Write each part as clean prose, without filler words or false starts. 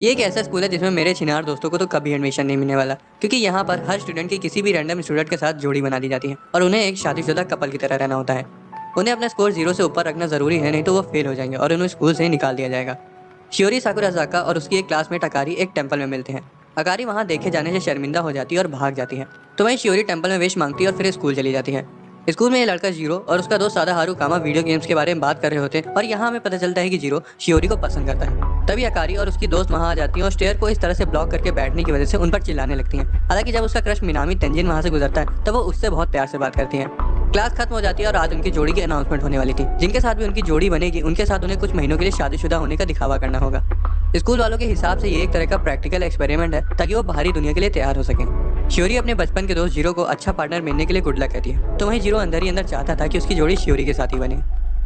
ये एक ऐसा स्कूल है जिसमें मेरे छिनार दोस्तों को तो कभी एडमिशन नहीं मिलने वाला, क्योंकि यहाँ पर हर स्टूडेंट की किसी भी रैंडम स्टूडेंट के साथ जोड़ी बना दी जाती है और उन्हें एक शादीशुदा कपल की तरह रहना होता है। उन्हें अपना स्कोर 0 से ऊपर रखना जरूरी है, नहीं तो वो फेल हो जाएंगे और उन्हें स्कूल से ही निकाल दिया जाएगा। शियोरी साकुराजाका और उसकी एक क्लासमेट अकारी एक टेंपल में मिलते हैं। अकारी वहाँ देखे जाने से शर्मिंदा हो जाती है और भाग जाती है, तो वहीं शियोरी टेंपल में विश मांगती है और फिर स्कूल चली जाती है। स्कूल में ये लड़का जीरो और उसका दोस्त सादा हारुकामा वीडियो गेम्स के बारे में बात कर रहे होते हैं और यहाँ हमें पता चलता है कि जीरो शियोरी को पसंद करता है। तभी अकारी और उसकी दोस्त वहाँ आ जाती हैं और स्टेयर को इस तरह से ब्लॉक करके बैठने की वजह से उन पर चिल्लाने लगती हैं। हालांकि जब उसका क्रश मिनामी तेंजिन वहाँ से गुजरता है तब वो उससे बहुत प्यार से बात करती है। क्लास खत्म हो जाती है और आज उनकी जोड़ी की अनाउंसमेंट होने वाली थी। जिनके साथ भी उनकी जोड़ी बनेगी उनके साथ उन्हें कुछ महीनों के लिए शादीशुदा होने का दिखावा करना होगा। स्कूल वालों के हिसाब से ये एक तरह का प्रैक्टिकल एक्सपेरिमेंट है ताकि वो बाहरी दुनिया के लिए तैयार हो सके। शियोरी अपने बचपन के दोस्त जीरो को अच्छा पार्टनर मिलने के लिए गुड लक कहती है, तो वहीं जीरो अंदर ही अंदर चाहता था कि उसकी जोड़ी शियोरी के साथ ही बने।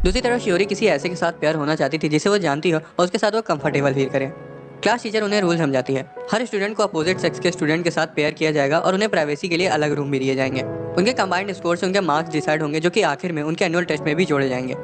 दूसरी तरफ शियोरी किसी ऐसे के साथ प्यार होना चाहती थी जिसे वो जानती हो और उसके साथ वो कंफर्टेबल फील करे। क्लास टीचर उन्हें रूल समझाती है, हर स्टूडेंट को अपोजिट सेक्स के स्टूडेंट के साथ पेयर किया जाएगा और उन्हें प्राइवेसी के लिए अलग रूम भी दिए जाएंगे। उनके कंबाइंड स्कोर से उनके मार्क्स डिसाइड होंगे, जो कि आखिर में उनके एनुअल टेस्ट में भी जोड़े जाएंगे।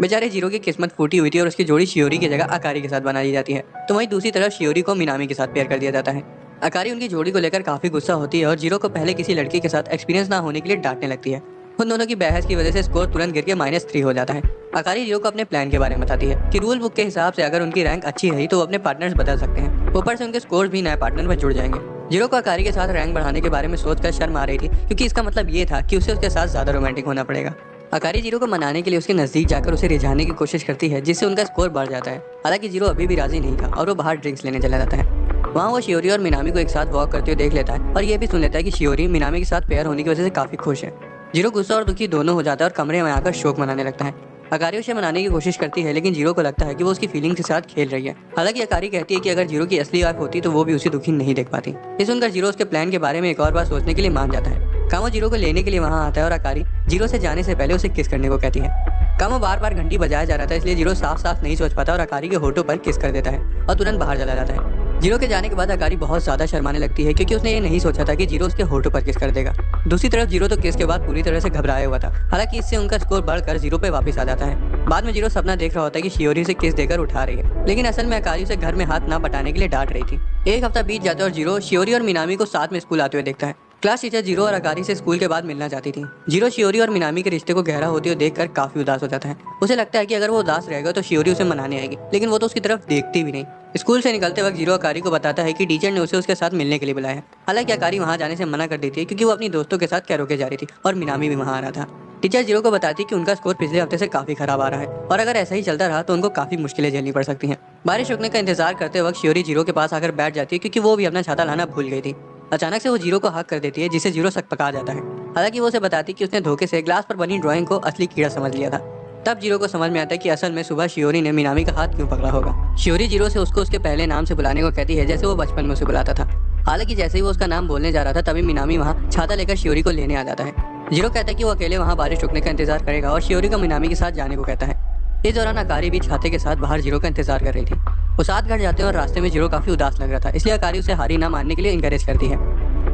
बेचारे जीरो की किस्मत फूटी हुई थी और उसकी जोड़ी शियोरी की जगह अकारी के साथ बना दी जाती है, तो वहीं दूसरी तरफ शियोरी को मिनामी के साथ पेयर कर दिया जाता है। अकारी उनकी जोड़ी को लेकर काफी गुस्सा होती है और जीरो को पहले किसी लड़की के साथ एक्सपीरियंस ना होने के लिए डांटने लगती है। उन दोनों की बहस की वजह से स्कोर तुरंत गिर के -3 हो जाता है। अकारी जीरो को अपने प्लान के बारे में बताती है कि रूल बुक के हिसाब से अगर उनकी रैंक अच्छी रही तो वो अपने पार्टनर्स बदल सकते हैं, ऊपर से उनके स्कोर भी नए पार्टनर में जुड़ जाएंगे। जीरो को अकारी के साथ रैंक बढ़ाने के बारे में सोचकर शर्म आ रही थी, क्योंकि इसका मतलब ये था कि उसे उसके साथ ज्यादा रोमांटिक होना पड़ेगा। अकारी जीरो को मनाने के लिए उसके नजदीक जाकर उसे रिझाने की कोशिश करती है, जिससे उनका स्कोर बढ़ जाता है। हालांकि जीरो अभी भी राजी नहीं था और वो बाहर ड्रिंक्स लेने चला जाता है। वहाँ वो शियोरी और मिनामी को एक साथ वॉक करते हुए देख लेता है और ये भी सुन लेता है कि शियोरी मिनामी के साथ पेयर होने की वजह से काफी खुश है। जीरो गुस्सा और दुखी दोनों हो जाता है और कमरे में आकर शोक मनाने लगता है। अकारी उसे मनाने की कोशिश करती है, लेकिन जीरो को लगता है कि वो उसकी फीलिंग्स के साथ खेल रही है। हालांकि अकारी कहती है कि अगर जीरो की असली वाइफ होती तो वो भी उसे दुखी नहीं देख पाती। ये सुनकर जीरो उसके प्लान के बारे में एक और बार सोचने के लिए मान जाता है। कामो जीरो को लेने के लिए वहाँ आता है और अकारी जीरो से जाने से पहले उसे किस करने को कहती है। कामो बार बार घंटी बजाया जा रहा था, इसलिए जीरो साफ साफ नहीं सोच पाता और अकारी के होठों पर किस कर देता है और तुरंत बाहर चला जाता है। जीरो के जाने के बाद अकारी बहुत ज्यादा शर्माने लगती है, क्योंकि उसने ये नहीं सोचा था कि जीरो उसके होठों पर किस कर देगा। दूसरी तरफ जीरो तो किस के बाद पूरी तरह से घबराया हुआ था। हालांकि इससे उनका स्कोर बढ़कर 0 पे वापस आ जाता है। बाद में जीरो सपना देख रहा होता है कि शियोरी से किस देकर उठा रही है, लेकिन असल में अकारी उसे घर में हाथ ना बटाने के लिए डांट रही थी। एक हफ्ता बीत जाता है और जीरो शियोरी और मिनामी को साथ में स्कूल आते हुए देखता है। क्लास टीचर जीरो और अकारी से स्कूल के बाद मिलना चाहती थी। जीरो शियोरी और मिनामी के रिश्ते को गहरा होते हुए देखकर काफी उदास हो जाता है। उसे लगता है कि अगर वो उदास रहेगा तो शियोरी उसे मनाने आएगी, लेकिन वो तो उसकी तरफ देखती भी नहीं। स्कूल से निकलते वक्त जीरो अकारी को बताता है कि टीचर ने उसे उसके साथ मिलने के लिए बुलाया है। हालांकि अकारी वहाँ जाने से मना कर देती है, क्योंकि वो अपनी दोस्तों के साथ कैरोके जा रही थी और मिनामी भी वहाँ आ रहा था। टीचर जीरो को बताती कि उनका स्कोर पिछले हफ्ते से काफी खराब आ रहा है और अगर ऐसा ही चलता रहा तो उनको काफी मुश्किलें झेलनी पड़ सकती हैं। बारिश रुकने का इंतजार करते वक्त शियोरी जीरो के पास आकर बैठ जाती है, क्योंकि वो भी अपना छाता लाना भूल गई थी। अचानक से वो जीरो को हक कर देती है, जिससे जीरो सकपका जाता है। हालांकि वो उसे बताती कि उसने धोखे से ग्लास पर बनी ड्राइंग को असली कीड़ा समझ लिया था। तब जीरो को समझ में आता है कि असल में सुबह शियोरी ने मिनामी का हाथ क्यों पकड़ा होगा। शियोरी जीरो से उसको उसके पहले नाम से बुलाने को कहती है, जैसे वो बचपन में उसे बुलाता था। हालांकि जैसे ही वो उसका नाम बोलने जा रहा था तभी मिनामी वहाँ छाता लेकर शियोरी को लेने आ जाता है। जीरो कहता है कि वो अकेले वहाँ बारिश रुकने का इंतजार करेगा और शियोरी को मिनामी के साथ जाने को कहता है। इस दौरान अकारी भी छाते के साथ बाहर जीरो का इंतजार कर रही थी। वो साथ घर जाते हैं और रास्ते में जीरो काफी उदास लग रहा था, इसलिए अकारी उसे हारी ना मानने के लिए इंकरेज करती है।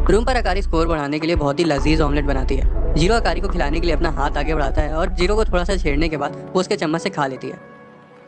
रूम पर अकारी स्कोर बढ़ाने के लिए बहुत ही लजीज ऑमलेट बनाती है। जीरो अकारी को खिलाने के लिए अपना हाथ आगे बढ़ाता है और जीरो को थोड़ा सा छेड़ने के बाद वो उसके चम्मच से खा लेती है।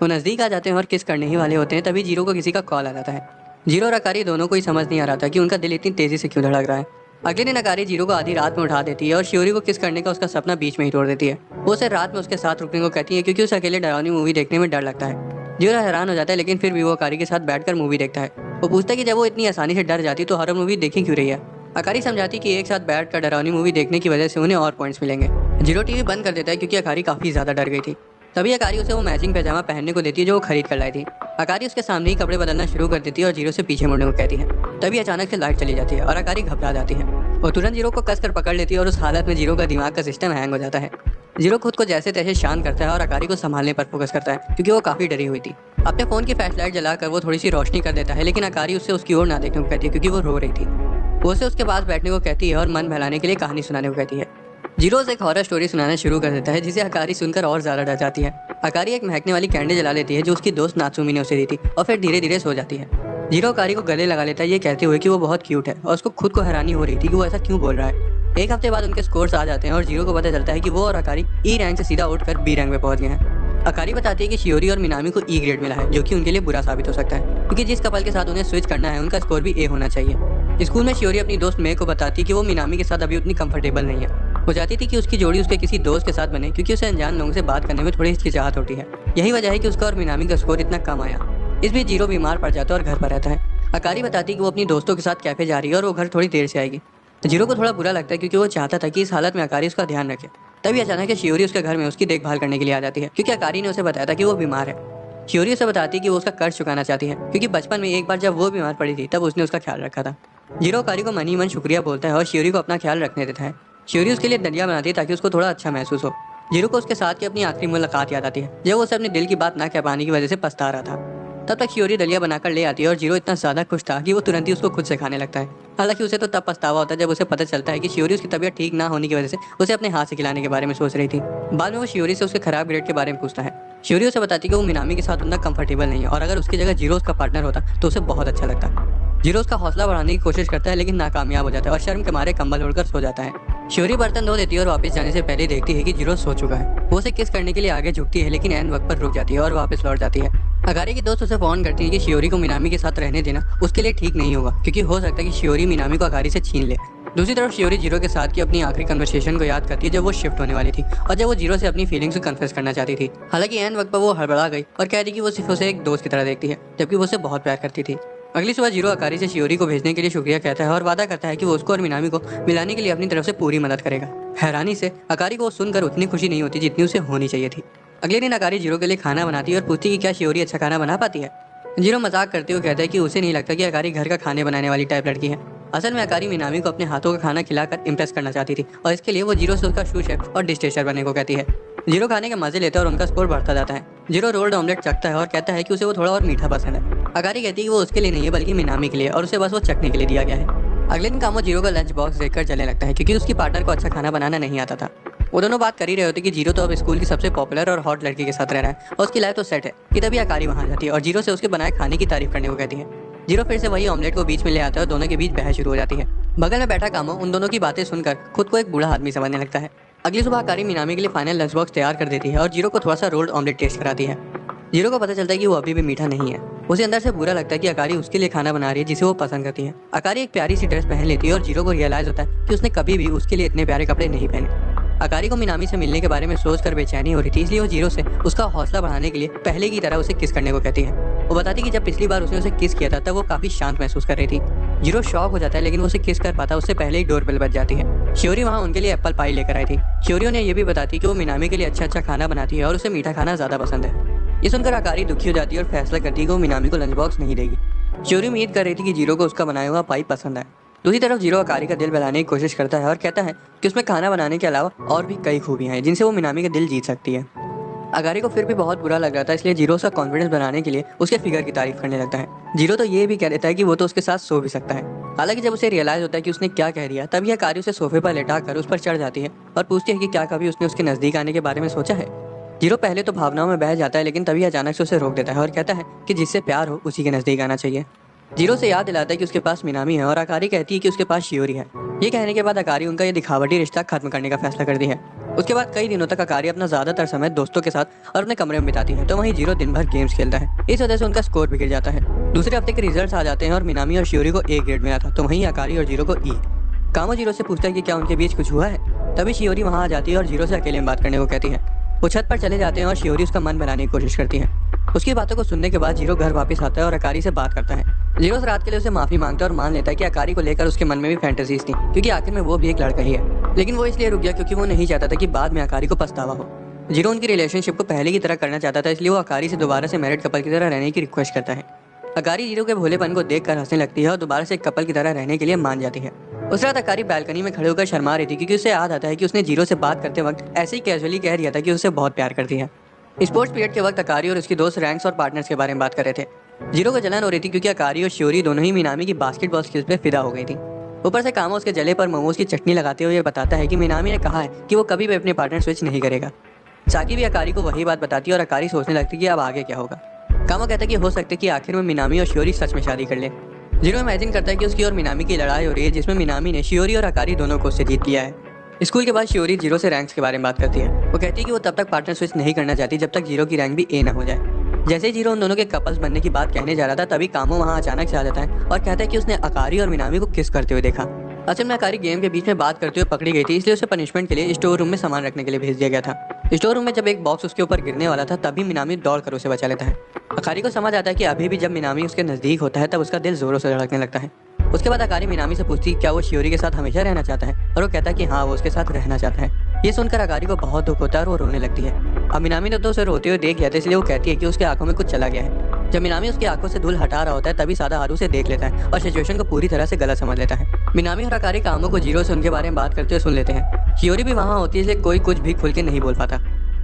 वो नजदीक आ जाते हैं और किस करने ही वाले होते हैं, तभी जीरो को किसी का कॉल आ जाता है। जीरो और अकारी दोनों को ही समझ नहीं आ रहा था कि उनका दिल इतनी तेजी से क्यों धड़क रहा है। अगले दिन अकारी जीरो को आधी रात में उठा देती है और शियोरी को किस करने का उसका सपना बीच में ही तोड़ देती है। वो उसे रात में उसके साथ रुकने को कहती है, क्योंकि उसे अकेले डरावनी मूवी देखने में डर लगता है। जीरो हैरान हो जाता है, लेकिन फिर भी वो अकारी के साथ बैठकर मूवी देखता है। वो पूछता है कि जब वो इतनी आसानी से डर जाती तो हॉरर मूवी देखी क्यों रही है। अकारी समझाती कि एक साथ बैठकर डरावनी मूवी देखने की वजह से उन्हें और पॉइंट्स मिलेंगे। जीरो टीवी बंद कर देता है, क्योंकि अकारी काफी ज्यादा डर गई थी। तभी अकारी उसे वो मैचिंग पैजामा पहनने को देती है जो वो खरीद कर लाई थी। अकारी उसके सामने ही कपड़े बदलना शुरू कर देती है और जीरो से पीछे मुड़ने को कहती है। तभी अचानक से लाइट चली जाती है और अकारी घबरा जाती है। वो तुरंत जीरो को कसकर पकड़ लेती है और उस हालत में जीरो का दिमाग का सिस्टम हैंग हो जाता है। जीरो खुद को जैसे तैसे शांत करता है और अकारी को संभालने पर फोकस करता है, क्योंकि वो काफी डरी हुई थी। अपने फोन की फ्लैश लाइट जलाकर वो थोड़ी सी रोशनी कर देता है, लेकिन अकारी उससे उसकी ओर ना देखने को कहती है, क्योंकि वो रो रही थी। वो उसे उसके पास बैठने को कहती है और मन बहलाने के लिए कहानी सुनाने को कहती है। जीरो एक हॉरर स्टोरी सुनाना शुरू कर देता है, जिसे अकारी सुनकर और ज्यादा डर जाती है। अकारी एक महकने वाली कैंडल जला लेती है जो उसकी दोस्त नात्सुमी ने उसे दी थी और फिर धीरे धीरे सो जाती है। जीरो अकारी को गले लगा लेता है, ये कहते हुए कि वो बहुत क्यूट है और उसको खुद को हैरानी हो रही थी कि वो ऐसा क्यों बोल रहा है। एक हफ्ते बाद उनके स्कोर्स आ जाते हैं और जीरो को पता चलता है कि वो और अकारी ई रैंक से सीधा उठकर बी रैंक में पहुंच गए हैं। अकारी बताती है कि शियोरी और मिनामी को ई ग्रेड मिला है, जो कि उनके लिए बुरा साबित हो सकता है क्योंकि जिस कपल के साथ उन्हें स्विच करना है उनका स्कोर भी ए होना चाहिए। स्कूल में शियोरी अपनी दोस्त मे को बताती है कि वो मिनामी के साथ अभी उतनी कंफर्टेबल नहीं है। वो चाहती थी कि उसकी जोड़ी उसके किसी दोस्त के साथ बने क्योंकि उसे अनजान लोगों से बात करने में थोड़ी हिचकिचाहट होती है। यही वजह है कि उसका और मिनामी का स्कोर इतना कम आया। इस बीच जीरो बीमार पड़ जाता है और घर पर रहता है। अकारी बताती है कि वो अपनी दोस्तों के साथ कैफे जा रही है और वो घर थोड़ी देर से आएगी। जीरो को थोड़ा बुरा लगता है क्योंकि वो चाहता था कि इस हालत में अकारी उसका ध्यान रखे। तभी अचानक शियोरी उसके घर में उसकी देखभाल करने के लिए आ जाती है क्योंकि अकारी ने उसे बताया था कि वो बीमार है। शियोरी उसे बताती है कि वो उसका कर्ज चुकाना चाहती है क्योंकि बचपन में एक बार जब वो बीमार पड़ी थी तब उसने उसका ख्याल रखा था। जीरो अकारी को मन ही मन शुक्रिया बोलता है और शियोरी को अपना ख्याल रखने देता है। शियोरी उसके लिए दलिया बनाती है ताकि उसको थोड़ा अच्छा महसूस हो। जीरो को उसके साथ की अपनी आखिरी मुलाकात याद आती है जब वो उसे अपने दिल की बात ना कह पाने की वजह से पछता रहा था। तब तक शियोरी दलिया बनाकर ले आती है और जीरो इतना ज्यादा खुश था कि वो तुरंत ही उसको खुद से खाने लगता है। हालांकि उसे तो तब पछतावा होता है जब उसे पता चलता है कि शियोरी उसकी तबीयत ठीक ना होने की वजह से उसे अपने हाथ से खिलाने के बारे में सोच रही थी। बाद में वो शियोरी से उसके खराब ग्रेड के बारे में पूछता है। शियोरी उसे बताती है कि वो मिनामी के साथ उतना कंफर्टेबल नहीं है और अगर उसकी जगह जीरो उसका पार्टनर होता तो उसे बहुत अच्छा लगता। जीरो उसका हौसला बढ़ाने की कोशिश करता है लेकिन नाकामयाब हो जाता है और शर्म के मारे कंबल ओढ़कर सो जाता है। शियोरी बर्तन धो देती है और वापस जाने से पहले देखती है कि जीरो सो चुका है। वो उसे किस करने के लिए आगे झुकती है लेकिन ऐन वक्त पर रुक जाती है और वापस लौट जाती है। अकारी की दोस्त उसे फोन करती है कि शियोरी को मिनामी के साथ रहने देना उसके लिए ठीक नहीं होगा क्योंकि हो सकता है कि शियोरी मिनामी को अकारी से छीन ले। दूसरी तरफ शियोरी जीरो के साथ की अपनी आखिरी कन्वर्सेशन को याद करती है जब वो शिफ्ट होने वाली थी और जब वो जीरो से अपनी फीलिंग्स को कन्फेस करना चाहती थी। हालांकि ऐन वक्त पर वो हड़बड़ा गई और कह दी कि वो सिर्फ उसे एक दोस्त की तरह देखती है जबकि वो उसे बहुत प्यार करती थी। अगली सुबह जीरो अकारी से शियोरी को भेजने के लिए शुक्रिया कहता है और वादा करता है कि वो उसको और मिनामी को मिलाने के लिए अपनी तरफ से पूरी मदद करेगा। हैरानी से अकारी को सुनकर उतनी खुशी नहीं होती जितनी उसे होनी चाहिए थी। अगले दिन अकारी जीरो के लिए खाना बनाती है और पूछती है कि क्या शियोरी अच्छा खाना बना पाती है। जीरो मजाक करते हुए कहता है कि उसे नहीं लगता कि अकारी घर का खाने बनाने वाली टाइप लड़की है। असल में अकारी मिनामी को अपने हाथों का खाना खिलाकर इम्प्रेस करना चाहती थी और इसके लिए वो जीरो से उसका शू शेफ और डिश टेस्टर बनने को कहती है। जीरो खाने के मजे लेता है और उनका स्कोर बढ़ता जाता है। जीरो रोल्ड ऑमलेट चखता है और कहता है कि उसे वो थोड़ा और मीठा पसंद है। अकारी कहती है कि वो उसके लिए नहीं है बल्कि मिनामी के लिए और उसे बस वो चखने के लिए दिया गया है। अगले दिन कामो जीरो का लंच बॉक्स देखकर जलने लगता है क्योंकि उसकी पार्टनर को अच्छा खाना बनाना नहीं आता था। वो दोनों बात कर ही रहे होते कि जीरो तो अब स्कूल की सबसे पॉपुलर और हॉट लड़की के साथ रह रहा है और उसकी लाइफ तो सेट है कि तभी अकारी वहां जाती है और जीरो से उसके बनाए खाने की तारीफ करने को कहती है। जीरो फिर से वही ऑमलेट को बीच में ले आता है और दोनों के बीच बहस शुरू हो जाती है। बगल में बैठा कामो उन दोनों की बातें सुनकर खुद को एक बूढ़ा आदमी समझने लगता है। अगली सुबह अकारी मिनामी के लिए फाइनल लंच बॉक्स तैयार कर देती है और जीरो को थोड़ा सा रोल्ड ऑमलेट टेस्ट कराती है। जीरो को पता चलता है कि वो अभी भी मीठा नहीं है। उसे अंदर से बुरा लगता है कि अकारी उसके लिए खाना बना रही है जिसे वो पसंद करती है। अकारी एक प्यारी सी ड्रेस पहन लेती है और जीरो को रियलाइज होता है कि उसने कभी भी उसके लिए इतने प्यारे कपड़े नहीं पहने। अकारी को मिनामी से मिलने के बारे में सोचकर बेचैनी हो रही थी, इसलिए वो जीरो से उसका हौसला बढ़ाने के लिए पहले की तरह उसे किस करने को कहती है। वो बताती कि जब पिछली बार उसने उसे किस किया था तब वो काफी शांत महसूस कर रही थी। जीरो शॉक हो जाता है लेकिन वो उसे किस कर पाता उससे पहले ही डोरबेल बज जाती है। शियोरी वहाँ उनके लिए एप्पल पाई लेकर आई थी। शियोरी ने ये भी बताती कि वो मिनामी के लिए अच्छा खाना बनाती है और उसे मीठा खाना ज्यादा पसंद है। ये सुनकर अकारी दुखी हो जाती है और फैसला करती है कि वो मिनामी को लंच बॉक्स नहीं देगी। शियोरी उम्मीद कर रही थी कि जीरो को उसका बनाया हुआ पाई पसंद आए। दूसरी तरफ जीरो अकारी का दिल बहलाने की कोशिश करता है और कहता है कि उसमें खाना बनाने के अलावा और भी कई खूबियां हैं जिनसे वो मिनामी का दिल जीत सकती है। अकारी को फिर भी बहुत बुरा लग रहा था, इसलिए जीरो का कॉन्फिडेंस बनाने के लिए उसके फिगर की तारीफ करने लगता है। जीरो तो ये भी कह देता है कि वो तो उसके साथ सो भी सकता है। हालांकि जब उसे रियलाइज होता है कि उसने क्या कह दिया तभी अकारी उसे सोफे पर लेटाकर उस पर चढ़ जाती है और पूछती है कि क्या कभी उसने उसके नजदीक आने के बारे में सोचा है। जीरो पहले तो भावनाओं में बह जाता है लेकिन तभी अचानक से उसे रोक देता है और कहता है कि जिससे प्यार हो उसी के नजदीक आना चाहिए। जीरो से याद दिलाता है कि उसके पास मिनामी है और अकारी कहती है कि उसके पास शियोरी है। ये कहने के बाद अकारी उनका ये दिखावटी रिश्ता खत्म करने का फैसला करती है। उसके बाद कई दिनों तक अकारी अपना ज्यादातर समय दोस्तों के साथ और अपने कमरे में बिताती है, तो वहीं जीरो दिन भर गेम्स खेलता है। इस वजह से उनका स्कोर भी गिर जाता है। दूसरे हफ्ते के रिजल्ट्स आ जाते हैं और मिनामी और शियोरी को ए ग्रेड मिला था, तो वहीं अकारी और जीरो को ई। कामो जीरो से पूछता है कि क्या उनके बीच कुछ हुआ है। तभी शियोरी वहां आ जाती है और जीरो से अकेले में बात करने को कहती है। वो छत पर चले जाते हैं और शियोरी उसका मन बनाने की कोशिश करती है। उसकी बातों को सुनने के बाद जीरो घर वापस आता है और अकारी से बात करता है। जीरो रात के लिए उसे माफी मांगता है और मान लेता है कि अकारी को लेकर उसके मन में भी फैंटेसीज थी, क्योंकि आखिर में वो भी एक लड़का ही है। लेकिन वो इसलिए रुक गया क्योंकि वो नहीं चाहता था कि बाद में अकारी को पछतावा हो। जीरो उनकी रिलेशनशिप को पहले की तरह करना चाहता था, इसलिए वो अकारी से दोबारा से मैरिड कपल की तरह रहने की रिक्वेस्ट करता है। अकारी जीरो के भोलेपन को देखकर हंसने लगती है और दोबारा से एक कपल की तरह रहने के लिए मान जाती है। उस रात अकारी बालकनी में खड़े होकर शर्मा रही थी क्योंकि उसे याद आता है कि उसने जीरो से बात करते वक्त ऐसे ही कैजुअली कह दिया था कि उसे बहुत प्यार करती है। स्पोर्ट्स पीरियड के वक्त अकारी और उसकी दोस्त रैंक्स और पार्टनर्स के बारे में बात कर रहे थे। जीरो को जलन हो रही थी क्योंकि अकारी और शियोरी दोनों ही मिनामी की बास्केटबॉल स्किल्स पे फिदा हो गई थी। ऊपर से कामो उसके जले पर मोमोज की चटनी लगाते हुए बताता है कि मिनामी ने कहा है कि वो कभी भी अपने पार्टनर स्विच नहीं करेगा। साकी भी अकारी को वही बात बताती है और अकारी सोचने लगती है कि अब आगे क्या होगा। कामो कहता है कि हो सकता है कि आखिर में मिनामी और शियोरी सच में शादी कर ले। जीरो इमेजिन करता है कि उसकी और मिनामी की लड़ाई हो रही है जिसमें मिनामी ने शियोरी और अकारी दोनों को उससे जीत लिया है। स्कूल के बाद शियोरी जीरो से रैंक्स के बारे में बात करती है। वो कहती है कि वो तब तक पार्टनर स्विच नहीं करना चाहती जब तक जीरो की रैंक भी ए ना हो जाए। जैसे ही जीरो उन दोनों के कपल्स बनने की बात कहने जा रहा था तभी कामो वहाँ अचानक से आ जाता है और कहता है कि उसने अकारी और मिनामी को किस करते हुए देखा। असल में अकारी गेम के बीच में बात करते हुए पकड़ी गई थी, इसलिए उसे पनिशमेंट के लिए स्टोर रूम में सामान रखने के लिए भेज दिया गया था। स्टोर रूम में जब एक बॉक्स उसके ऊपर गिरने वाला था तभी मिनामी दौड़ कर उसे बचा लेता है। अकारी को समझ आता है कि अभी भी जब मिनामी उसके नजदीक होता है तब उसका दिल जोरों से धड़कने लगता है। उसके बाद अकारी मिनामी से पूछती क्या वो शियोरी के साथ हमेशा रहना चाहता है और वो कहता है कि हाँ वो उसके साथ रहना चाहता है। ये सुनकर अकारी को बहुत दुख होता है और वो रोने लगती है। अब मिनामी ने तो उसे रोते हुए देख लिया था, इसलिए वो कहती है कि उसके आंखों में कुछ चला गया है। जब मिनामी उसकी आंखों से धूल हटा रहा होता है तभी सादा हारू से देख लेता है और सिचुएशन को पूरी तरह से गलत समझ लेता है। मिनामी और अकारी कामों को जीरो से उनके बारे में बात करते हुए सुन लेते हैं। शियोरी भी वहाँ होती है, इसलिए कोई कुछ भी खुल के नहीं बोल पाता।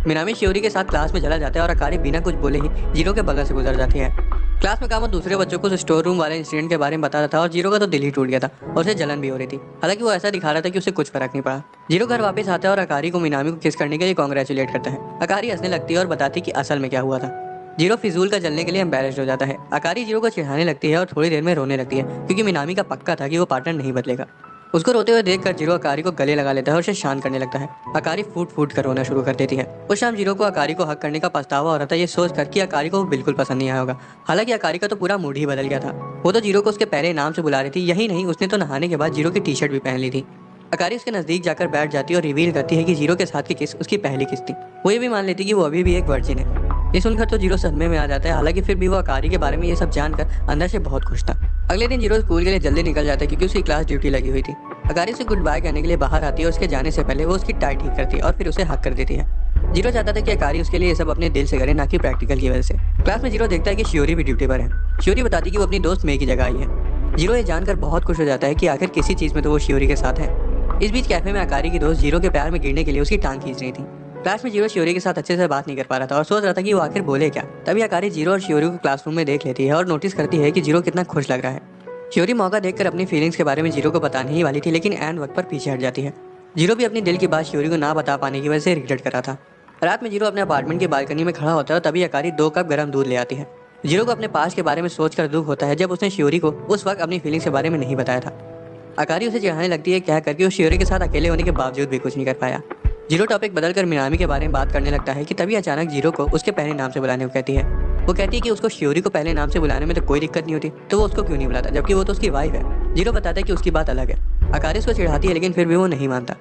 मिनामी शियोरी के साथ क्लास में चला जाता है और अकारी बिना कुछ बोले ही जीरो के बगल से गुजर जाती है। क्लास में कामो दूसरे बच्चों को स्टोर रूम वाले इंसिडेंट के बारे में बता रहा था और जीरो का तो दिल ही टूट गया था और उसे जलन भी हो रही थी। हालांकि वो ऐसा दिखा रहा था कि उसे कुछ फर्क नहीं पड़ा। जीरो घर वापस आता है और अकारी को मिनामी को किस करने के लिए कांग्रेचुलेट करता है। अकारी हंसने लगती है और बताती कि असल में क्या हुआ था। जीरो फिजूल का जलने के लिए एम्बेरेस्ड हो जाता है। अकारी जीरो को चिढ़ाने लगती है और थोड़ी देर में रोने लगती है क्योंकि मिनामी का पक्का था कि वो पार्टनर नहीं बदलेगा। उसको रोते हुए देखकर जीरो अकारी को गले लगा लेता है और उसे शांत करने लगता है। अकारी फूट फूट कर रोना शुरू कर देती है। उस शाम जीरो को अकारी को हक करने का पछतावा हो रहा था, ये सोच कर कि अकारी को बिल्कुल पसंद नहीं आया होगा। हालांकि अकारी का तो पूरा मूड ही बदल गया था। वो तो जीरो को उसके पहले नाम से बुला रही थी, यही नहीं उसने तो नहाने के बाद जीरो की टी शर्ट भी पहन ली थी। अकारी उसके नजदीक जाकर बैठ जाती है और रिवील करती है कि जीरो के साथ की किस उसकी पहली किस थी। वो ये भी मान लेती कि वो अभी भी एक वर्जिन है। ये सुनकर तो जीरो सदमे में आ जाता है। हालांकि फिर भी वो अकारी के बारे में ये सब जानकर अंदर से बहुत खुश था। अगले दिन जीरो स्कूल के लिए जल्दी निकल जाता है क्योंकि उसकी क्लास ड्यूटी लगी हुई थी। अकारी उसे गुड बाय कहने के लिए बाहर आती है और उसके जाने से पहले वो उसकी टाई ठीक करती है और फिर उसे हक कर देती है। जीरो चाहता था कि अकारी उसके लिए ये सब अपने दिल से करे, ना कि प्रैक्टिकल की वजह से। क्लास में जीरो देखता है कि शियोरी भी ड्यूटी पर है। शियोरी बताती है कि वो अपनी दोस्त मे की जगह आई है। जीरो ये जानकर बहुत खुश हो जाता है कि आखिर किसी चीज में तो वो शियोरी के साथ है। इस बीच कैफे में अकारी की दोस्त जीरो के प्यार में गिरने के लिए उसकी टांग खींच रही थी। क्लास में जीरो शियोरी के साथ अच्छे से बात नहीं कर पा रहा था और सोच रहा था कि वो आखिर बोले क्या। तभी अकारी जीरो और शियोरी को क्लासरूम में देख लेती है और नोटिस करती है कि जीरो कितना खुश लग रहा है। शियोरी मौका देखकर अपनी फीलिंग्स के बारे में जीरो को बताने ही वाली थी, लेकिन एंड वक्त पर पीछे हट जाती है। जीरो भी अपनी दिल की बात शियोरी को ना बता पाने की वजह से रिग्रेट कर रहा था। रात में जीरो अपने अपार्टमेंट की बालकनी में खड़ा होता है और तभी अकारी 2 कप गर्म दूध ले आती है। जीरो को अपने पास के बारे में सोचकर दुख होता है जब उसने शियोरी को उस वक्त अपनी फीलिंग्स के बारे में नहीं बताया था। अकारी उसे चिढ़ाने लगती है कह करके वो शियोरी के साथ अकेले होने के बावजूद भी कुछ नहीं कर पाया। जीरो टॉपिक बदलकर मिनामी के बारे में बात करने लगता है कि तभी अचानक जीरो को उसके पहले नाम से बुलाने को कहती है। वो कहती है कि उसको शियोरी को पहले नाम से बुलाने में तो कोई दिक्कत नहीं होती, तो वो उसको क्यों नहीं बुलाता जबकि वो तो उसकी वाइफ है। जीरो बताता है कि उसकी बात अलग है। अकारी उसको चिढ़ाती है लेकिन फिर भी वो नहीं मानता।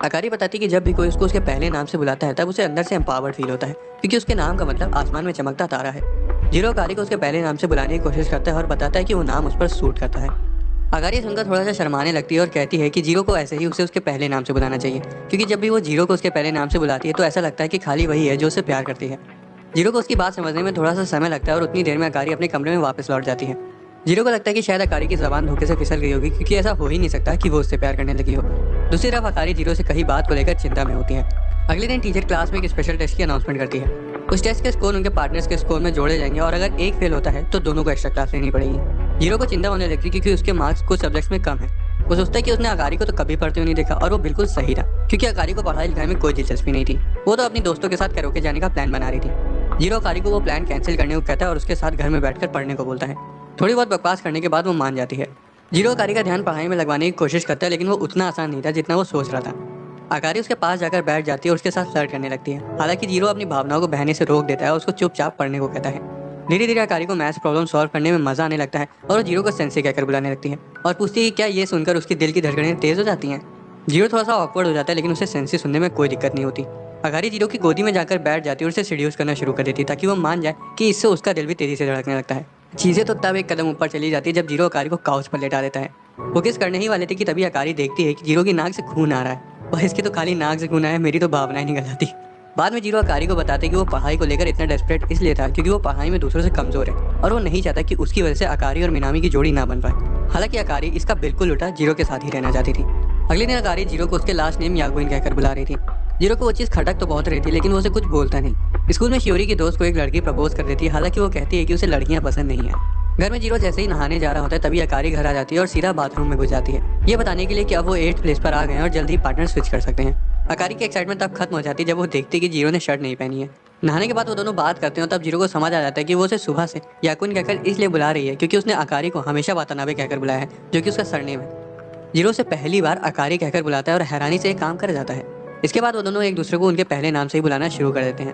अकारी बताती है कि जब भी कोई उसको उसके पहले नाम से बुलाता है तब उसे अंदर से एम्पावर्ड फील होता है क्योंकि उसके नाम का मतलब आसमान में चमकता तारा है। जीरो अकारी को उसके पहले नाम से बुलाने की कोशिश करता है और बताता है कि वो नाम उस पर सूट करता है। अकारी सुनकर थोड़ा सा शर्माने लगती है और कहती है कि जीरो को ऐसे ही उसे उसके पहले नाम से बुलाना चाहिए क्योंकि जब भी वो जीरो को उसके पहले नाम से बुलाती है तो ऐसा लगता है कि खाली वही है जो उसे प्यार करती है। जीरो को उसकी बात समझने में थोड़ा सा समय लगता है और उतनी देर में अकारी अपने कमरे में वापस लौट जाती है। जीरो को लगता है कि शायद अकारी की जबान धोखे से फिसल गई होगी क्योंकि ऐसा हो ही नहीं सकता कि वो उससे प्यार करने लगी हो। दूसरी तरफ अकारी जीरो से कहीं बात को लेकर चिंता में होती है। अगले दिन टीचर क्लास में एक स्पेशल टेस्ट की अनाउंसमेंट करती है। उस टेस्ट के स्कोर उनके पार्टनर्स के स्कोर में जोड़े जाएंगे और अगर एक फेल होता है तो दोनों को एक्स्ट्रा क्लास लेनी पड़ेगी। जीरो को चिंता होने लगती है क्योंकि उसके मार्क्स कुछ सब्जेक्ट्स में कम है। वो सोचता है कि उसने अकारी को तो कभी पढ़ते हुए नहीं देखा और वो बिल्कुल सही था क्योंकि अकारी को पढ़ाई लिखाई में कोई दिलचस्पी नहीं थी। वो तो अपनी दोस्तों के साथ कैरोके जाने का प्लान बना रही थी। जीरो अकारी को वो प्लान कैंसिल करने को कहता है और उसके साथ घर में बैठकर पढ़ने को बोलता है। थोड़ी बहुत बकवास करने के बाद वो मान जाती है। जीरो अकारी का ध्यान पढ़ाई में लगवाने की कोशिश करता है लेकिन वो उतना आसान नहीं था जितना वो सोच रहा था। अकारी उसके पास जाकर बैठ जाती है और उसके साथ फ्लर्ट करने लगती है। हालांकि जीरो अपनी भावनाओं को बहने से रोक देता है और उसको चुपचाप पढ़ने को कहता है। धीरे धीरे अकारी को मैथ्स प्रॉब्लम सॉल्व करने में मजा आने लगता है और वो जीरो को सेंसे कहकर बुलाने लगती है और पूछती है क्या ये सुनकर उसकी दिल की धड़कनें तेज हो जाती हैं। जीरो थोड़ा सा ऑकवर्ड हो जाता है लेकिन उसे सेंसे सुनने में कोई दिक्कत नहीं होती। अकारी जीरो की गोदी में जाकर बैठ जाती है और उसे सीड्यूस करना शुरू कर देती है ताकि वो मान जाए कि इससे उसका दिल भी तेजी से धड़कने लगता है। चीजें तो तब एक कदम ऊपर चली जाती है जब जीरो अकारी को काउच पर लेटा देता है। वो किस करने ही वाले थे कि तभी अकारी देखती है कि जीरो की नाक से खून आ रहा है और इसकी तो खाली नाक से खून आया, मेरी तो भावनाएं निकल जाती। बाद में जीरो अकारी को बताते कि वो पढ़ाई को लेकर इतना डेस्परेट इसलिए था क्योंकि वो पढ़ाई में दूसरों से कमजोर है और वो नहीं चाहता कि उसकी वजह से अकारी और मिनामी की जोड़ी ना बन पाए। हालांकि अकारी इसका बिल्कुल उल्टा जीरो के साथ ही रहना चाहती थी। अगले दिन अकारी जीरो को उसके लास्ट नेम यागुइन कहकर बुला रही थी। जीरो को वो चीज खटक तो बहुत रही थी लेकिन वो उसे कुछ बोलता नहीं। स्कूल में शियोरी की दोस्त को एक लड़की प्रपोज कर देती है। हालांकि वो कहती है कि उसे लड़कियां पसंद नहीं है। घर में जीरो जैसे ही नहाने जा रहा होता है तभी अकारी घर आ जाती है और सीधा बाथरूम में घुस जाती है, ये बताने के लिए कि अब वो 8th प्लेस पर आ गए हैं और जल्द ही पार्टनर स्विच कर सकते हैं। अकारी की एक्साइटमेंट तब खत्म हो जाती है जब वो देखती है कि जीरो ने शर्ट नहीं पहनी है। नहाने के बाद वो दोनों बात करते हैं तब जीरो को समझ आ जाता है कि वो उसे सुबह से याकुन कहकर इसलिए बुला रही है क्योंकि उसने अकारी को हमेशा वातानाबे कहकर बुलाया है जो कि उसका सरनेम है। जीरो से पहली बार अकारी कहकर बुलाता है और हैरानी से एक काम कर जाता है। इसके बाद वो दोनों एक दूसरे को उनके पहले नाम से ही बुलाना शुरू कर देते हैं।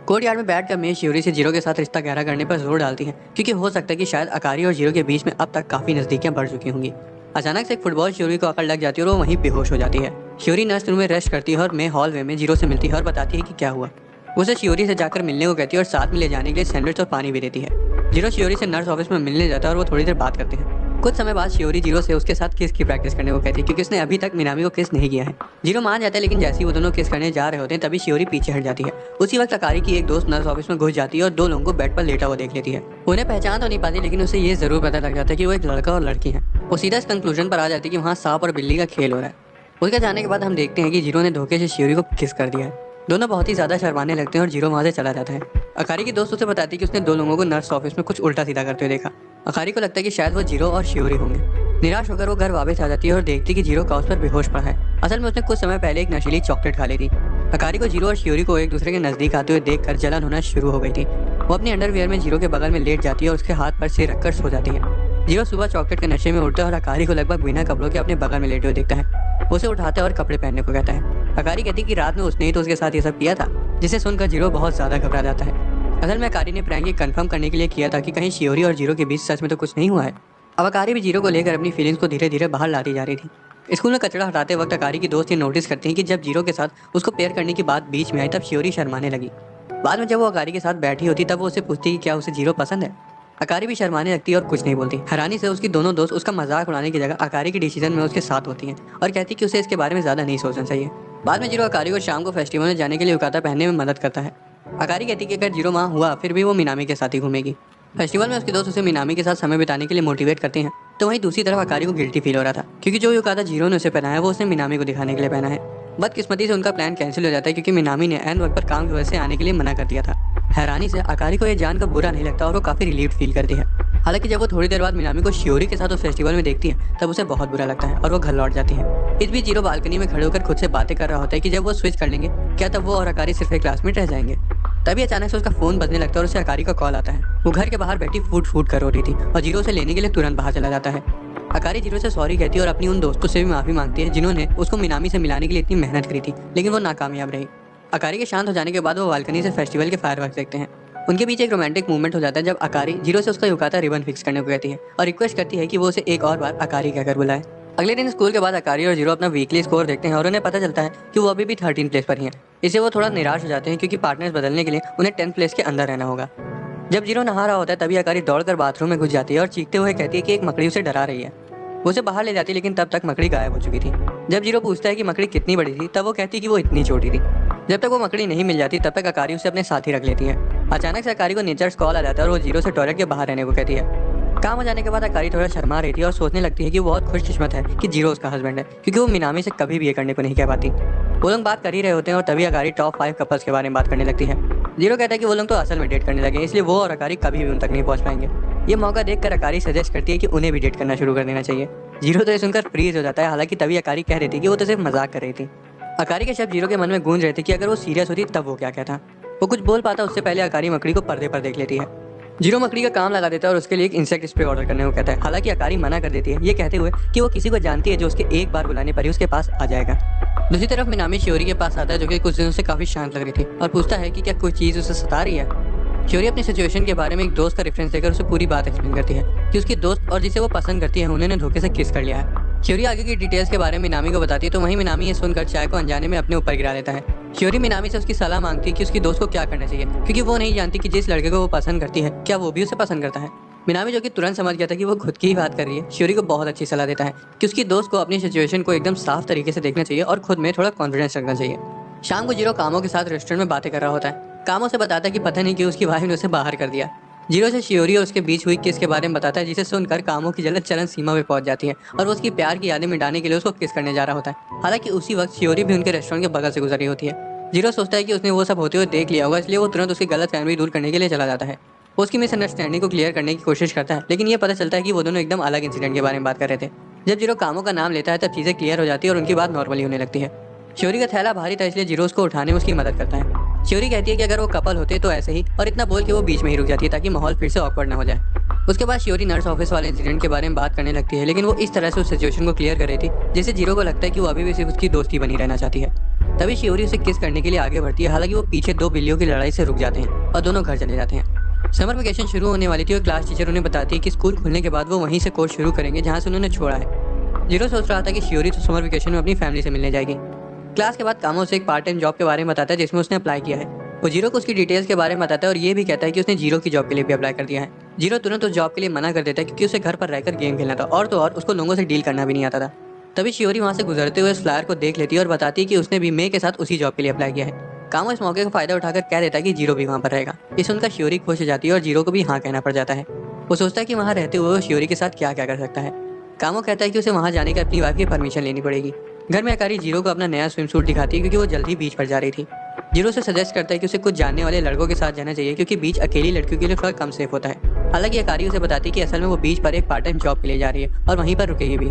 कोर्ट यार्ड में बैठकर मे शियोरी से जीरो के साथ रिश्ता गहरा करने पर जोर डालती है, क्योंकि हो सकता है कि शायद अकारी और जीरो के बीच में अब तक काफी नजदीकियां बढ़ चुकी होंगी। अचानक से एक फुटबॉल शियोरी को अकड़ लग जाती है और वो वहीं बेहोश हो जाती है। शियोरी नर्स रूम में रेस्ट करती है और मे हॉलवे में जीरो से मिलती है और बताती है कि क्या हुआ। उसे शियोरी से जाकर मिलने को कहती है और साथ में ले जाने के लिए सैंडविच और पानी भी देती है। जीरो शियोरी से नर्स ऑफिस में मिलने जाता है और वो थोड़ी देर बात करते हैं। कुछ समय बाद शियोरी जीरो से उसके साथ किस की प्रैक्टिस करने को कहती है, क्योंकि उसने अभी तक मिनामी को किस नहीं किया है। जीरो मान जाता है, लेकिन जैसे ही वो दोनों किस करने जा रहे होते हैं तभी शियोरी पीछे हट जाती है। उसी वक्त अकारी की एक दोस्त नर्स ऑफिस में घुस जाती है और दो लोगों को बेड पर लेटा हुआ देख लेती है। उन्हें पहचान तो नहीं पाती, लेकिन उसे ये जरूर पता लग जाता है कि वो एक लड़का और लड़की है। वो सीधा इस कंक्लूजन पर आ जाती है कि वहाँ सांप और बिल्ली का खेल हो रहा है। उसके जाने के बाद हम देखते हैं कि जीरो ने धोखे से शियोरी को किस कर दिया है। दोनों बहुत ही ज्यादा शर्माने लगते हैं और जीरो वहाँ से चला जाता है। अकारी की दोस्त उसे बताती है कि उसने दो लोगों को नर्स ऑफिस में कुछ उल्टा सीधा करते हुए देखा। अकारी को लगता है कि शायद वो जीरो और शियोरी होंगे। निराश होकर वो घर वापस आ जाती है और देखती कि जीरो काउच पर बेहोश पड़ा है। असल में उसने कुछ समय पहले एक नशीली चॉकलेट खा ली थी। अकारी को जीरो और शियोरी को एक दूसरे के नजदीक आते हुए देखकर जलन होना शुरू हो गई थी। वो अपनी अंडरवियर में जीरो के बगल में लेट जाती है और उसके हाथ पर सिर रखकर सो जाती है। जीरो सुबह चॉकलेट के नशे में उठता है और अकारी को लगभग बिना कपड़ों के अपने बगल में लेटे हुए देखता है। उसे उठाता है और कपड़े पहनने को कहता है। अकारी कहती है कि रात में उसने ही तो उसके साथ ये सब किया था, जिसे सुनकर जीरो बहुत ज्यादा घबरा जाता है। असल में अकारी ने प्रैंक ये कंफर्म करने के लिए किया था कि कहीं शियोरी और जीरो के बीच सच में तो कुछ नहीं हुआ है। अब अकारी भी जीरो को लेकर अपनी फीलिंग्स को धीरे धीरे बाहर लाती जा रही थी। स्कूल में कचरा हटाते वक्त अकारी की दोस्त ये नोटिस करती है कि जब जीरो के साथ उसको पेयर करने की बात बीच में आई तब शियोरी शर्माने लगी। बाद में जब वो अकारी के साथ बैठी होती तब वो उसे पूछती कि क्या उसे जीरो पसंद है। अकारी भी शर्माने लगती है और कुछ नहीं बोलती। हैरानी से उसकी दोनों दोस्त उसका मजाक उड़ाने की जगह अकारी के डिसीजन में उसके साथ होती हैं और कहती कि उसे इसके बारे में ज्यादा नहीं सोचना चाहिए। बाद में जीरो अकारी को शाम को फेस्टिवल में जाने के लिए युकाता पहनने में मदद करता है। अकारी कहती कि अगर जीरो वहाँ हुआ फिर भी वो मिनामी के साथ ही घूमेगी। फेस्टिवल में उसके दोस्त उसे मिनामी के साथ समय बिताने के लिए मोटिवेट करते हैं, तो वहीं दूसरी तरफ अकारी को गिल्टी फील हो रहा था, क्योंकि जो युकाता जीरो ने उसे पहना है वो उसने मिनामी को दिखाने के लिए पहना है। बदकिस्मती से उनका प्लान कैंसिल हो जाता है, क्योंकि मिनामी ने एन वक्त पर काम की वजह से आने के लिए मना कर दिया था। हैरानी से अकारी को यह जानकर बुरा नहीं लगता और वो काफी रिलीव्ड फील करती है। हालांकि जब वो थोड़ी देर बाद मिनामी को शियोरी के साथ उस फेस्टिवल में देखती है तब उसे बहुत बुरा लगता है और वो घर लौट जाती है। इस बीच जीरो बालकनी में खड़े होकर खुद से बातें कर रहा होता है कि जब वो स्विच कर लेंगे क्या तब वो और अकारी सिर्फ एक क्लासमेट रह जाएंगे। तभी अचानक से उसका फोन बजने लगता है और उसे अकारी का कॉल आता है। वो घर के बाहर बैठी फूट कर रो रही थी और जीरो से लेने के लिए तुरंत बाहर चला जाता है। अकारी जीरो से सॉरी कहती है और अपनी उन दोस्तों से भी माफी मांगती है जिन्होंने उसको मिनामी से मिलाने के लिए इतनी मेहनत करी थी, लेकिन वो नाकामयाब रही। अकारी के शांत हो जाने के बाद वो बालकनी से फेस्टिवल के फायरवर्क्स देखते हैं। उनके बीच एक रोमांटिक मूवमेंट हो जाता है जब अकारी जीरो से उसका युकाता रिबन फिक्स करने को कहती है और रिक्वेस्ट करती है कि वो उसे एक और बार अकारी कहकर बुलाए। अगले दिन स्कूल के बाद अकारी और जीरो अपना वीकली स्कोर देखते हैं और उन्हें पता चलता है कि वो अभी भी 13 प्लेस पर ही हैं। इससे वो थोड़ा निराश हो जाते हैं, क्योंकि पार्टनर्स बदलने के लिए उन्हें 10 प्लेस के अंदर रहना होगा। जब जीरो नहा रहा होता है तभी अकारी दौड़कर बाथरूम में घुस जाती है और चीखते हुए कहती है कि एक मकड़ी उसे डरा रही है। वो उसे बाहर ले जाती है, लेकिन तब तक मकड़ी गायब हो चुकी थी। जब जीरो पूछता है कि मकड़ी कितनी बड़ी थी तब वो कहती है कि वो इतनी छोटी थी। जब तक वो मकड़ी नहीं मिल जाती तब तक अकारी उसे अपने साथ ही रख लेती है। अचानक से अकारी को नेचर्स कॉल आ जाता है और वो जीरो से टॉयलेट के बाहर रहने को कहती है। काम हो जाने के बाद अकारी थोड़ा शर्मा रही थी और सोचने लगती है कि वो बहुत खुशकिस्मत है कि जीरो उसका हस्बैंड है, क्योंकि वो मिनामी से कभी भी ये करने को नहीं कह पाती। वो लोग बात कर ही रहे होते हैं और तभी अकारी टॉप 5 कपल्स के बारे में बात करने लगती है। जीरो कहता है कि वो लोग तो असल में डेट करने लगे, इसलिए वो और अकारी कभी भी उन तक नहीं पहुंच पाएंगे। ये मौका देखकर अकारी सजेस्ट करती है कि उन्हें भी डेट करना शुरू कर देना चाहिए। जीरो तो ये सुनकर फ्रीज हो जाता है, हालांकि तभी अकारी कह रही थी कि वो तो सिर्फ मजाक कर रही थी। अकारी के शब्द जीरो के मन में गूंज रहे थे कि अगर वो सीरियस होती तब वो क्या कहता। वो कुछ बोल पाता उससे पहले अकारी मकड़ी को पर्दे पर देख लेती है। जीरो मकड़ी का काम लगा देता है और उसके लिए एक इंसेक्ट स्प्रे ऑर्डर करने को कहता है। हालांकि अकारी मना कर देती है, ये कहते हुए कि वो किसी को जानती है जो उसके एक बार बुलाने पर ही उसके पास आ जाएगा। दूसरी तरफ मिनामी शियोरी के पास आता है, जो कि कुछ दिनों से काफी शांत लग रही थी, और पूछता है कि क्या कोई चीज उसे सता रही है। शियोरी अपनी सिचुएशन के बारे में एक दोस्त का रेफरेंस देकर उसे पूरी बात एक्सप्लेन करती है कि उसकी दोस्त और जिसे वो पसंद करती है उन्होंने धोखे से किस कर लिया है। शियोरी आगे की डिटेल्स के बारे में मिनामी को बताती है, तो वहीं मिनामी ये सुनकर चाय को अनजाने में अपने ऊपर गिरा देता है। शियोरी मिनामी से उसकी सलाह मांगती है कि उसकी दोस्त को क्या करना चाहिए, क्योंकि वो नहीं जानती कि जिस लड़के को वो पसंद करती है क्या वो भी उसे पसंद करता है। मिनामी, जो कि तुरंत समझ गया था कि वो खुद की ही बात कर रही है, शियोरी को बहुत अच्छी सलाह देता है कि उसकी दोस्त को अपनी सिचुएशन को एकदम साफ तरीके से देखना चाहिए और खुद में थोड़ा कॉन्फिडेंस रखना चाहिए। शाम को जीरो कामों के साथ रेस्टोरेंट में बातें कर रहा होता है। कामों से बताता है कि पता नहीं क्यों उसकी वाइफ ने उसे बाहर कर दिया। जीरो से शियोरी और उसके बीच हुई किस के बारे में बताता है, जिसे सुनकर कामों की जलन चलन सीमा पे पहुंच जाती है और वो उसकी प्यार की यादें मिटाने के लिए उसको किस करने जा रहा होता है। हालांकि उसी वक्त शियोरी भी उनके रेस्टोरेंट के बगल से गुजर रही होती है। जीरो सोचता है कि उसने वो सब होते हुए देख लिया होगा, इसलिए वो तुरंत उसकी गलत फहमी दूर करने के लिए चला जाता है। वो उसकी मिसअंडरस्टैंडिंग को क्लियर करने की कोशिश करता है, लेकिन ये पता चलता है कि वो दोनों एकदम अलग इंसिडेंट के बारे में बात कर रहे थे। जब जीरो कामों का नाम लेता है तब चीजें क्लियर हो जाती है और उनकी बात नॉर्मली होने लगती है। शियोरी का थैला भारी था, इसलिए जीरो उसको उठाने में उसकी मदद करता है। शियोरी कहती है कि अगर वो कपल होते तो ऐसे ही, और इतना बोल के वो बीच में ही रुक जाती है ताकि माहौल फिर से ऑकवर्ड ना हो जाए। उसके बाद शियोरी नर्स ऑफिस वाले इंसिडेंट के बारे में बात करने लगती है, लेकिन वो इस तरह से उस सिचुएशन को क्लियर कर रही थी जिससे जीरो को लगता है कि वो अभी भी सिर्फ उसकी दोस्ती बनी रहना चाहती है। तभी शियोरी उसे किस करने के लिए आगे बढ़ती है, हालांकि वो पीछे दो बिल्लियों की लड़ाई से रुक जाते हैं और दोनों घर चले जाते हैं। समर वेकेशन शुरू होने वाली थी और क्लास टीचर उन्हें बताती है कि स्कूल खुलने के बाद वो वहीं से कोर्स शुरू करेंगे जहाँ से उन्होंने छोड़ा है। जीरो सोच रहा था कि शियोरी तो समर वेकेशन में अपनी फैमिली से मिलने जाएगी। क्लास के बाद कामों से एक पार्ट टाइम जॉब के बारे में बताता है जिसमें उसने अप्लाई किया है। वो जीरो को उसकी डिटेल्स के बारे में बताता है और ये भी कहता है कि उसने जीरो की जॉब के लिए भी अप्लाई कर दिया है। जीरो तुरंत उस जॉब के लिए मना कर देता है क्योंकि उसे घर पर रहकर गेम खेलना था और तो और उसको लोगों से डील करना भी नहीं आता था। तभी शियोरी वहाँ से गुजरते हुए उस फ्लायर को देख लेती है और बताती है कि उसने भी मे के साथ उसी जॉब के लिए अप्लाई किया है। कामो इस मौके का फायदा उठाकर कह देता है कि जीरो भी वहाँ पर रहेगा। ये सुनकर शियोरी खुश हो जाती है और जीरो को भी हाँ कहना पड़ जाता है। वो सोचता है कि वहाँ रहते हुए वो शियोरी के साथ क्या क्या कर सकता है। कामो कहता है कि उसे वहाँ जाने का अपनी वाइफ की परमिशन लेनी पड़ेगी। घर में अकारी जीरो को अपना नया स्विम सूट दिखाती है क्योंकि वो जल्दी बीच पर जा रही थी। जीरो से सजेस्ट करता है कि उसे कुछ जानने वाले लड़कों के साथ जाना चाहिए क्योंकि बीच अकेली लड़कियों के लिए थोड़ा कम सेफ होता है। हालांकि अकारी उसे बताती है कि असल में वो बीच पर एक पार्ट टाइम जॉब के लिए जा रही है और वहीं पर रुकेगी भी।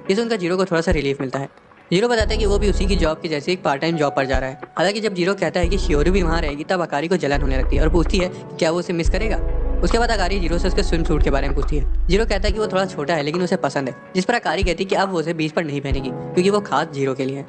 ये सुनकर जीरो को थोड़ा सा रिलीफ मिलता है। जीरो बताता है कि वो भी उसी की जॉब की जैसे एक पार्ट टाइम जॉब पर जा रहा है। हालांकि जब जीरो कहता है कि शियोरी भी वहाँ रहेगी तब अकारी को जलन होने लगती है और पूछती है कि क्या वो उसे मिस करेगा। उसके बाद अकारी जीरो से उसके स्विम सूट के बारे में पूछती है। जीरो कहता है कि वो थोड़ा छोटा है लेकिन उसे पसंद है, जिस पर अकारी कहती है कि अब वो उसे बीच पर नहीं पहनेगी क्योंकि वो खास जीरो के लिए है।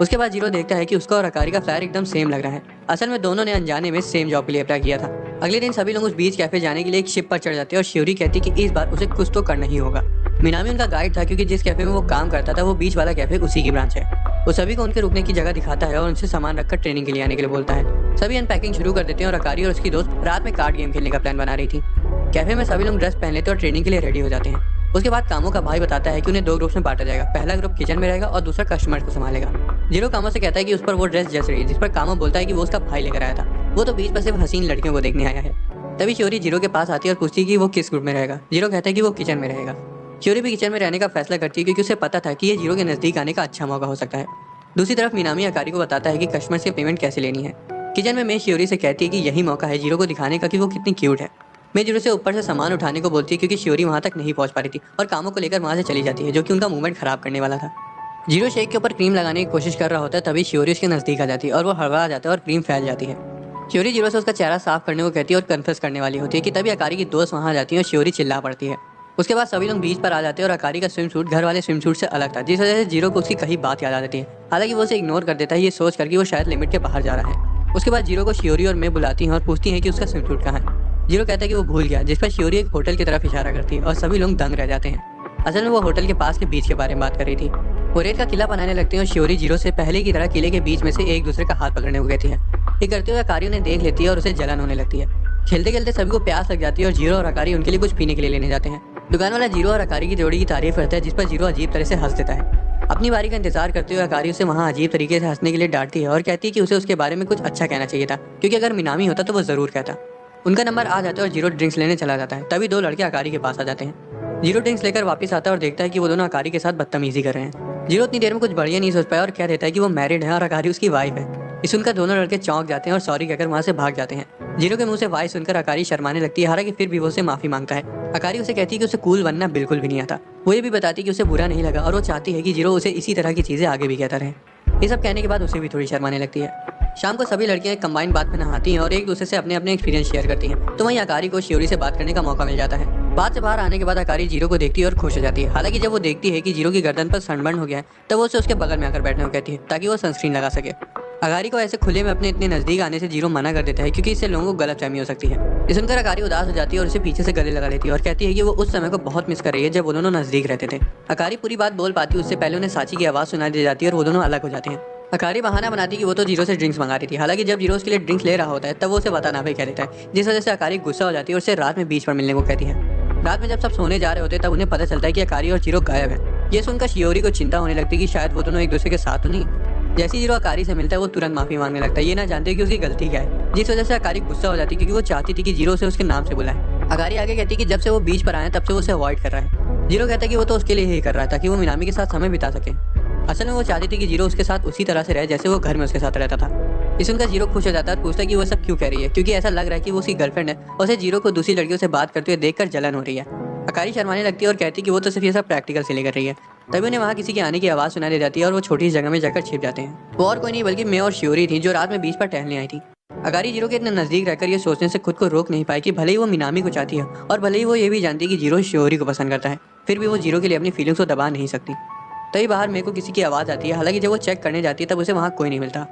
उसके बाद जीरो देखता है कि उसका और अकारी का फ्लायर एकदम सेम लग रहा है। असल में दोनों ने अनजाने में सेम जॉब के लिए अप्लाई किया था। अगले दिन सभी लोग उस बीच कैफे जाने के लिए एक शिप पर चढ़ जाते हैं और शियोरी कहती है कि इस बार उसे कुछ तो करना ही होगा। मिनामी उनका गाइड था क्योंकि जिस कैफे में वो काम करता था वो बीच वाला कैफे उसी की ब्रांच है। वो सभी को उनके रुकने की जगह दिखाता है और उनसे सामान रखकर ट्रेनिंग के लिए आने के लिए बोलता है। सभी अनपैकिंग शुरू कर देते हैं और अकारी और उसकी दोस्त रात में कार्ड गेम खेलने का प्लान बना रही थी। कैफे में सभी लोग ड्रेस पहन लेते और ट्रेनिंग के लिए रेडी हो जाते हैं। उसके बाद कामों का भाई बताता है कि उन्हें दो ग्रुप्स में बांटा जाएगा। पहला ग्रुप किचन में रहेगा और दूसरा कस्टमर्स को संभालेगा। जीरो कामों से कहता है कि उस पर वो ड्रेस जैसे रही है, जिस पर कामो बोलता है कि वो उसका भाई लेकर आया था, वो तो बीच पर सिर्फ हसीन लड़कियों को देखने आया है। तभी शियोरी जीरो के पास आती है और पूछती है कि वो किस ग्रुप में रहेगा। जीरो कहता है कि वो किचन में रहेगा। शियोरी भी किचन में रहने का फैसला करती है क्योंकि उसे पता था कि ये जीरो के नजदीक आने का अच्छा मौका हो सकता है। दूसरी तरफ मिनामी अकारी को बताता है कि कस्टमर से पेमेंट कैसे लेनी है। किचन में मैं शियोरी से कहती है कि यही मौका है जीरो को दिखाने का कि वो कितनी क्यूट है। मैं जीरो से ऊपर से सामान उठाने को बोलती है क्योंकि शियोरी वहाँ तक नहीं पहुँच पा रही थी और कामों को लेकर वहाँ से चली जाती है जो कि उनका मूवमेंट खराब करने वाला था। जीरो शेक के ऊपर क्रीम लगाने की कोशिश कर रहा होता है तभी शियोरी उसके नजदीक आ जाती है और वो हड़बड़ा जाता है और क्रीम फैल जाती है। शियोरी जीरो से उसका चेहरा साफ करने को कहती है और कन्फेस करने वाली होती है कि तभी अकारी की दोस्त वहाँ जाती है और शियोरी चिल्ला पड़ती है। उसके बाद सभी लोग बीच पर आ जाते हैं और अकारी का स्विम सूट घर वाले स्विम सूट से अलग था, जिस वजह से जीरो को उसकी कही बात याद आ जाती है। हालांकि वो उसे इग्नोर कर देता है ये सोच कर कि वो शायद लिमिट के बाहर जा रहा है। उसके बाद जीरो को शियोरी और मैं बुलाती हैं और पूछती हैं कि उसका स्विम सूट कहाँ है। जीरो कहता है कि वो भूल गया, जिस पर शियोरी एक होटल की तरफ इशारा करती है और सभी लोग दंग रह जाते हैं। असल में वो होटल के पास के बीच के बारे में बात कर रही थी। वो रेत का किला बनाने लगते हैं और शियोरी जीरो से पहले की तरह किले के बीच में से एक दूसरे का हाथ पकड़ने को कहती है। ये करते हुए अकारी उन्हें देख लेती है और उसे जलन होने लगती है। खेलते खेलते सभी को प्यास लग जाती है और जीरो और अकारी उनके लिए कुछ पीने के लिए लेने जाते हैं। दुकान वाला जीरो और अकारी की जोड़ी की तारीफ करता है, जिस पर जीरो अजीब तरह से हंस देता है। अपनी बारी का इंतजार करते हुए अकारी उसे वहाँ अजीब तरीके से हंसने के लिए डांटती है और कहती है कि उसे उसके बारे में कुछ अच्छा कहना चाहिए था क्योंकि अगर मिनामी होता तो वो जरूर कहता। उनका नंबर आ जाता है और जीरो ड्रिंक्स लेने चला जाता है। तभी दो लड़के अकारी के पास आ जाते हैं। जीरो ड्रिंक्स लेकर वापस आता है और देखता है कि वो दोनों अकारी के साथ बदतमीजी कर रहे हैं। जीरो उतनी देर में कुछ बढ़िया नहीं सोच पाया और कह देता है कि वो मैरिड है और अकारी उसकी वाइफ है। इस सुनकर दोनों लड़के चौंक जाते हैं और सॉरी कहकर वहाँ से भाग जाते हैं। जीरो के मुंह से वाई सुनकर अकारी शर्माने लगती है, हालांकि फिर भी वो उसे माफी मांगता है। अकारी उसे कहती है कि उसे कूल बनना बिल्कुल भी नहीं आता। वो ये भी बताती है कि उसे बुरा नहीं लगा और वो चाहती है कि जीरो उसे इसी तरह की चीजें आगे भी कहता रहे। ये सब कहने के बाद उसे भी थोड़ी शर्माने लगती है। शाम को सभी लड़कियां एक कंबाइन बात में नहाती हैं और एक दूसरे से अपने अपने एक्सपीरियंस शेयर करती हैं। तो वहीं अकारी को शियोरी से बात करने का मौका मिल जाता है। बात से बाहर आने के बाद अकारी जीरो को देखती है और खुश हो जाती है। हालांकि जब वो देखती है कि जीरो की गर्दन पर सनबर्न हो गया है तब वो उसे उसके बगल में आकर बैठने को कहती है ताकि वो सनस्क्रीन लगा सके। अकारी को ऐसे खुले में अपने इतने नजदीक आने से जीरो मना कर देता है क्योंकि इससे लोगों को गलतफहमी हो सकती है। ये सुनकर अकारी उदास हो जाती है और उसे पीछे से गले लगा लेती है और कहती है कि वो उस समय को बहुत मिस कर रही है जब वो दोनों नजदीक रहते थे। अकारी पूरी बात बोल पाती उससे पहले उन्हें साची की आवाज सुनाई दे जाती है और वो दोनों अलग हो जाते हैं। अकारी बहाना बनाती कि वो तो जीरो से ड्रिंक्स मंगा रही थी। हालांकि जब जीरो उसके लिए ड्रिंक्स ले रहा होता है तब वो उसे बताना भी कह देता है, जिस वजह से अकारी गुस्सा हो जाती है और उसे रात में बीच पर मिलने को कहती है। रात में जब सब सोने जा रहे होते हैं तब उन्हें पता चलता है कि अकारी और जीरो गायब है। ये सुनकर शियोरी को चिंता होने लगती है कि शायद वो दोनों एक दूसरे के साथ तो नहीं। जैसे जीरो अकारी से मिलता है वो तुरंत माफी मांगने लगता है, ये ना जानते कि उसकी गलती क्या है, जिस वजह से अकारी गुस्सा हो जाती है क्योंकि वो चाहती थी कि जीरो से उसके नाम से बुलाए। अकारी आगे कहती है कि जब से वो बीच पर आए तब से वो उसे अवॉइड कर रहा है। जीरो कहता है कि वो तो उसके लिए ही कर रहा था कि वो मिनामी के साथ समय बिता सके। असल में वो चाहती थी कि जीरो उसके साथ उसी तरह से रहे जैसे वो घर में उसके साथ रहता था। इस सुनकर जीरो खुश हो जाता है और पूछता है कि वो सब क्यों कह रही है, क्योंकि ऐसा लग रहा है कि वो उसकी गर्लफ्रेंड है और उसे जीरो को दूसरी लड़कियों से बात करते हुए देखकर जलन हो रही है। अकारी शर्माने लगती है और कहती है कि वो तो सिर्फ ये सब प्रैक्टिकल से ले कर रही है। तभी उन्हें वहाँ किसी के आने की आवाज़ सुनाई दे जाती है और वो छोटी सी जगह में जाकर छिप जाते हैं। वो और कोई नहीं बल्कि मैं और शियोरी थी जो रात में बीच पर टहलने आई थी। अकारी जीरो के इतने नजदीक रहकर ये सोचने से खुद को रोक नहीं पाई कि भले ही वो मिनामी को चाहती है और भले ही वो ये भी जानती है कि जीरो शियोरी को पसंद करता है, फिर भी वो जीरो के लिए अपनी फीलिंग्स को दबा नहीं सकती। तभी बाहर मेरे को किसी की आवाज़ आती है। हालांकि जब वो चेक करने जाती है तब उसे वहाँ कोई नहीं मिलता।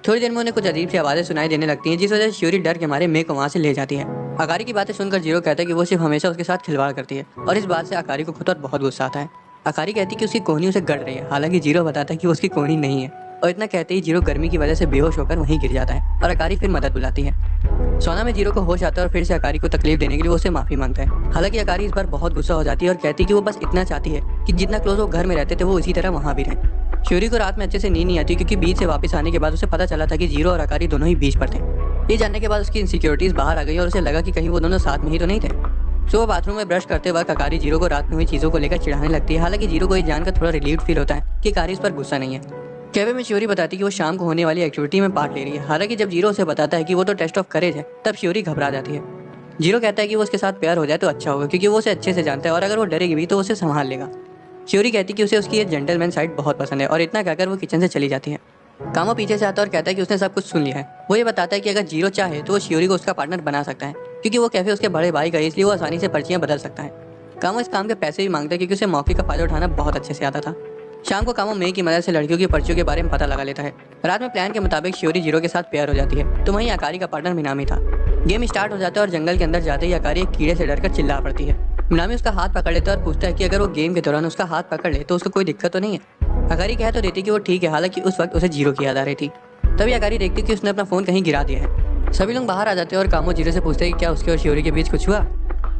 थोड़ी देर में उन्हें कुछ अजीब सी आवाज़ें सुनाई देने लगती हैं, जिस वजह से शियोरी डर के मारे मेरे को वहाँ से ले जाती है। अकारी की बातें सुनकर जीरो कहता है कि वो सिर्फ हमेशा उसके साथ खिलवाड़ करती है और इस बात से अकारी को खुद और बहुत गुस्सा आता है। अकारी कहती है कि उसकी कोहनी उसे गड़ रही है। हालांकि जीरो बताता है कि वो उसकी कोहनी नहीं है और इतना कहते ही जीरो गर्मी की वजह से बेहोश होकर वहीं गिर जाता है और अकारी फिर मदद बुलाती है। सोना में जीरो को होश आता है और फिर से अकारी को तकलीफ देने के लिए उससे माफी मांगता है। हालांकि अकारी इस बार बहुत गुस्सा हो जाती है और कहती है कि वो बस इतना चाहती है कि जितना क्लोज वो घर में रहते थे वो इसी तरह वहाँ भी रहे। शियोरी को रात में अच्छे से नींद नहीं आती क्योंकि बीच से वापस आने के बाद उसे पता चला था कि जीरो और अकारी दोनों ही बीच पर थे। ये जानने के बाद उसकी इनसिक्योरिटीज बाहर आ गई और उसे लगा कि कहीं वो दोनों साथ में ही तो नहीं थे। सुबह बाथरूम में ब्रश करते वक्त अकारी जीरो को रात में हुई चीज़ों को लेकर चिढ़ाने लगती है। हालांकि जीरो को ये जानकर थोड़ा रिलीव्ड फील होता है कि अकारी इस पर गुस्सा नहीं है। कैफे में शियोरी बताती है कि वो शाम को होने वाली एक्टिविटी में पार्ट ले रही है। हालांकि जब जीरो उसे बताता है कि वो तो टेस्ट ऑफ करेज है, तब शियोरी घबरा जाती है। जीरो कहता है कि वो उसके साथ प्यार हो जाए तो अच्छा होगा क्योंकि वो उसे अच्छे से जानता है और अगर वो डरेगी भी तो उसे संभाल लेगा। शियोरी कहती है कि उसे उसकी ये जेंटलमैन साइड बहुत पसंद है और इतना कहकर वो किचन से चली जाती है। कामो पीछे से आता है और कहता है कि उसने सब कुछ सुन लिया है। वो ये बताता है कि अगर जीरो चाहे तो वो शियोरी को उसका पार्टनर बना सकता है क्योंकि वो कैफे उसके बड़े भाई का है, इसलिए वो आसानी से पर्चियां बदल सकता है। कामो इस काम के पैसे भी मांगता है क्योंकि उसे मौके का फायदा उठाना बहुत अच्छे से आता था। शाम को कामो मे की मदद से लड़कियों की पर्चियों के बारे में पता लगा लेता है। रात में प्लान के मुताबिक शियोरी जीरो के साथ प्यार हो जाती है तो वहीं अकारी का पार्टनर मिनामी था। गेम स्टार्ट हो जाता है और जंगल के अंदर जाते ही अकारी एक कीड़े से डरकर चिल्ला पड़ती है। मिनामी उसका हाथ पकड़ लेता है और पूछता है कि अगर वो गेम के दौरान उसका हाथ पकड़ ले तो उसको कोई दिक्कत तो नहीं है। अकारी कह तो देती कि वो ठीक है, हालांकि उस वक्त उसे जीरो की याद आ रही थी। तभी अकारी देखती कि उसने अपना फोन कहीं गिरा दिया है। सभी लोग बाहर आ जाते हैं और कामो जीरो से पूछते हैं कि क्या उसके और शियोरी के बीच कुछ हुआ।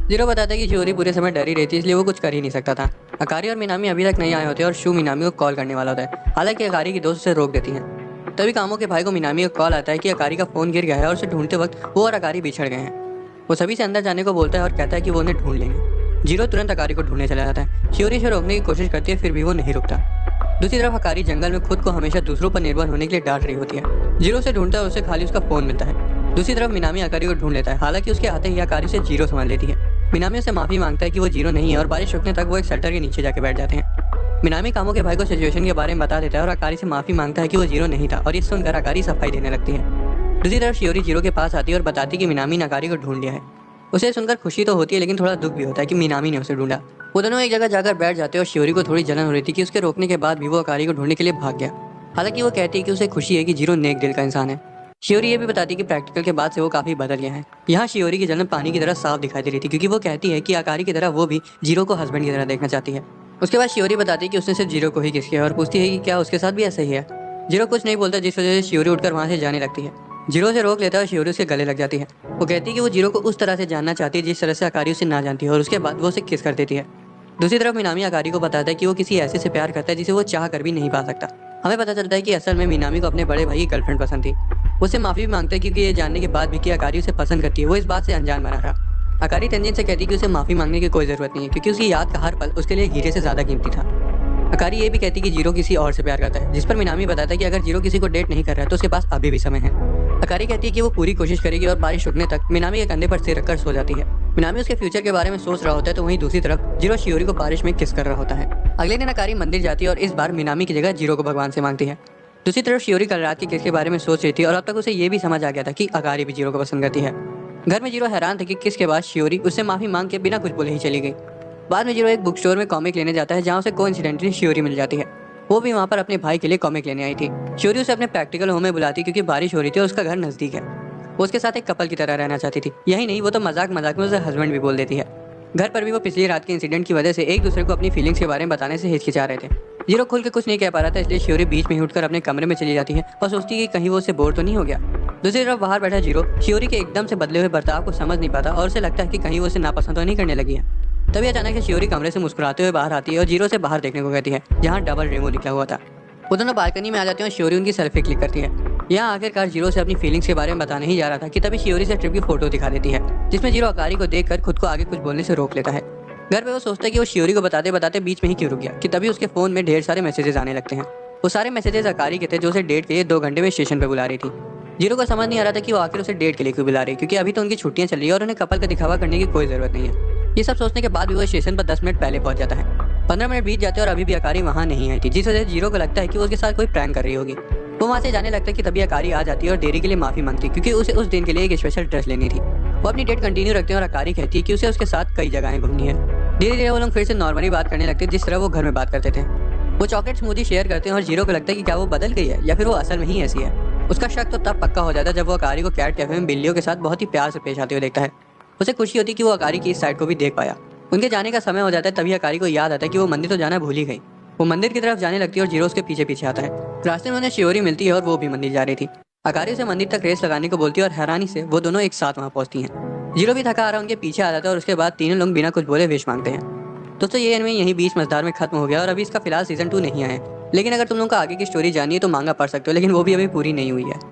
जीरो बताता है कि शियोरी पूरे समय डरी रहती है इसलिए वो कुछ कर ही नहीं सकता था। अकारी और मिनामी अभी तक नहीं आए होते और शू मिनामी को कॉल करने वाला होता है। हालांकि अकारी की दोस्त उसे रोक देती है। तभी कामो के भाई को मिनामी का कॉल आता है कि अकारी का फोन गिर गया है और उसे ढूंढते वक्त वो और अकारी बिछड़ गए हैं। वो सभी से अंदर जाने को बोलता है और कहता है कि वो उन्हें ढूंढ लेंगे। जीरो तुरंत अकारी को ढूंढने चला जाता है। शियोरी उसे रोकने की कोशिश करती है फिर भी वो नहीं रुकता। दूसरी तरफ अकारी जंगल में खुद को हमेशा दूसरों पर निर्भर होने के लिए डांट रही होती है। जीरो से ढूंढता है और उसे खाली उसका फोन मिलता है। दूसरी तरफ मिनामी अकारी को ढूंढ लेता है। हालांकि उसके आते ही अकारी से जीरो संभाल लेती है। मिनामी उससे माफी मांगता है कि वो जीरो नहीं है और बारिश रुकने तक वो एक शटर के नीचे जाके बैठ जाते हैं। मिनामी कामो के भाई को सिचुएशन के बारे में बता देता है और अकारी से माफी मांगता है कि वो जीरो नहीं था और ये सुनकर अकारी सफाई देने लगती है। दूसरी तरफ शियोरी जीरो के पास आती है और बताती है कि मिनामी ने अकारी को ढूंढ लिया है। उसे सुनकर खुशी तो होती है लेकिन थोड़ा दुख भी होता है कि मिनामी ने उसे ढूंढा। वो दोनों एक जगह जाकर बैठ जाते हैं और शियोरी को थोड़ी जलन हो रही थी कि उसके रोकने के बाद भी वो अकारी को ढूंढने के लिए भाग गया। हालांकि वो कहती है कि उसे खुशी है कि जीरो नेक दिल का इंसान है। शियोरी ये भी बताती है कि प्रैक्टिकल के बाद से वो काफी बदल गया है। यहाँ शियोरी की जलन पानी की तरह साफ दिखाई दे रही थी क्योंकि वो कहती है कि अकारी की तरह वो भी जीरो को हस्बैंड की तरह देखना चाहती है। उसके बाद शियोरी बताती है कि उसने सिर्फ जीरो को ही किस किया और पूछती है कि क्या उसके साथ भी ऐसा ही है। जीरो कुछ नहीं बोलता जिस वजह से शियोरी उठकर वहाँ से जाने लगती है। जीरो से रोक लेता है और शियोरी उसके गले लग जाती है। वो कहती है कि वो जीरो को उस तरह से जानना चाहती है जिस तरह से अकारी उसे ना जानती है और उसके बाद वो उसे किस कर देती है। दूसरी तरफ मिनामी अकारी को बताता है कि वो किसी ऐसे से प्यार करता है जिसे वो चाह कर भी नहीं पा सकता। हमें पता चलता है कि असल में मिनामी को अपने बड़े भाई की गर्लफ्रेंड पसंद थी। उससे माफी भी मांगता है क्योंकि ये जानने के बाद भी कि अकारी उसे पसंद करती है वो इस बात से अनजान बना रहा। अकारी तेंजिन से कहती है कि उसे माफी मांगने की कोई जरूरत नहीं है क्योंकि उसकी याद का हर पल उसके लिए हीरे से ज्यादा कीमती था। अकारी ये भी कहती है कि जीरो किसी और से प्यार करता है, जिस पर मिनामी बताता है कि अगर जीरो किसी को डेट नहीं कर रहा है तो उसके पास अभी भी समय है। अकारी कहती है कि वो पूरी कोशिश करेगी और बारिश रुकने तक मिनामी के कंधे पर सिर रखकर सो जाती है। मिनामी उसके फ्यूचर के बारे में सोच रहा होता है तो वहीं दूसरी तरफ जीरो शियोरी को बारिश में किस कर रहा होता है। अगले दिन अकारी मंदिर जाती है और इस बार मिनामी की जगह जीरो को भगवान से मांगती है। दूसरी तरफ शियोरी कल रात की किस के बारे में सोच रही थी और अब तक उसे ये भी समझ आ गया था कि अकारी भी जीरो को पसंद करती है। घर में जीरो हैरान था कि किस के बाद शियोरी उससे माफी मांग के बिना कुछ बोले ही चली गई। बाद में जीरो एक बुक स्टोर में कॉमिक लेने जाता है जहाँ उसे कोइंसिडेंटली शियोरी मिल जाती है। वो भी वहाँ पर अपने भाई के लिए कॉमिक लेने आई थी। शियोरी उसे अपने प्रैक्टिकल होम में बुलाती क्योंकि बारिश हो रही थी और उसका घर नजदीक है। वो उसके साथ एक कपल की तरह रहना चाहती थी। यही नहीं, वो तो मजाक मजाक में उसे हस्बैंड भी बोल देती है। घर पर भी वो पिछली रात के इंसिडेंट की वजह से एक दूसरे को अपनी फीलिंग्स के बारे में बताने से हिचकिचा रहे थे। जीरो खुल के कुछ नहीं कह पा रहा था इसलिए शियोरी बीच में ही उठकर अपने कमरे में चली जाती है और सोचती है कि कहीं वो उससे बोर तो नहीं हो गया। दूसरी तरफ बाहर बैठा जीरो शियोरी के एकदम से बदले हुए बर्ताव को समझ नहीं पाता और उसे लगता है कि कहीं वो उसे नापसंद तो नहीं करने लगी है। तभी अचानक से शियोरी कमरे से मुस्कुराते हुए बाहर आती है और जीरो से बाहर देखने को कहती है जहाँ डबल रेमो निकला हुआ था। वो दोनों बालकनी में आ जाते हैं और शियोरी उनकी सेल्फी क्लिक करती है। यहाँ आखिरकार जीरो से अपनी फीलिंग्स के बारे में बताने ही जा रहा था कि तभी शियोरी से ट्रिप की फोटो दिखा देती है जिसमें जीरो अकारी को देखकर खुद को आगे कुछ बोलने से रोक लेता है। घर पे वो सोचता है कि वो शियोरी को बताते बताते बीच में ही क्यों रुक गया कि तभी उसके फोन में ढेर सारे मैसेजेस आने लगते हैं। वो सारे मैसेजेस अकारी के थे जो उसे डेट के लिए 2 घंटे में स्टेशन पर बुला रही थी। जीरो को समझ नहीं आ रहा था कि वो आखिर उसे डेट के लिए क्यों बुला रही क्योंकि अभी तो उनकी छुट्टियां चल रही है और उन्हें कपल का दिखावा करने की कोई जरूरत नहीं है। ये सब सोचने के बाद भी वो स्टेशन पर 10 मिनट पहले पहुंच जाता है। 15 मिनट बीत जाते हैं और अभी भी अकारी वहाँ नहीं आई थी जिस वजह से जीरो को लगता है कि वो उसके साथ कोई प्रैंक कर रही होगी। वो वहाँ से जाने लगता है कि तभी अकारी आ जाती है और देरी के लिए माफी मांगती है क्योंकि उसे उस दिन के लिए एक स्पेशल ड्रेस लेनी थी। वो अपनी डेट कंटिन्यू रखते हैं और अकारी कहती है कि उसे उसके साथ कई जगहें घूमनी है। धीरे धीरे वो लोग फिर से नॉर्मली बात करने लगते हैं जिस तरह वो घर में बात करते थे। वो चॉकलेट स्मूदी शेयर करते हैं और जीरो को लगता है कि क्या वो बदल गई है या फिर वो असल में ही ऐसी है। उसका शक तो तब पक्का हो जाता है जब वो अकारी को कैट कैफे में बिल्लियों के साथ बहुत ही प्यार से पेश आते हुए देखता है। उसे खुशी होती है कि वो अकारी की इस साइड को भी देख पाया। उनके जाने का समय हो जाता है तभी अकारी को याद आता है कि वो मंदिर तो जाना भूल ही गई। वो मंदिर की तरफ जाने लगती है और जीरो उसके पीछे पीछे आता है। रास्ते में उन्हें शियोरी मिलती है और वो भी मंदिर जा रही थी। अकारी उसे मंदिर तक रेस लगाने को बोलती है और हैरानी से वो दोनों एक साथ वहाँ पहुंचती हैं। जीरो भी थका आ रहा उनके पीछे आ जाता है और उसके बाद तीनों लोग बिना कुछ बोले विश मांगते हैं। दोस्तों ये एनिमे यहीं बीच मझधार में खत्म हो गया और अभी इसका फिलहाल सीजन 2 नहीं आया है। लेकिन अगर तुम लोगों को आगे की स्टोरी जाननी है तो मांगा पढ़ सकते हो, लेकिन वो भी अभी पूरी नहीं हुई है।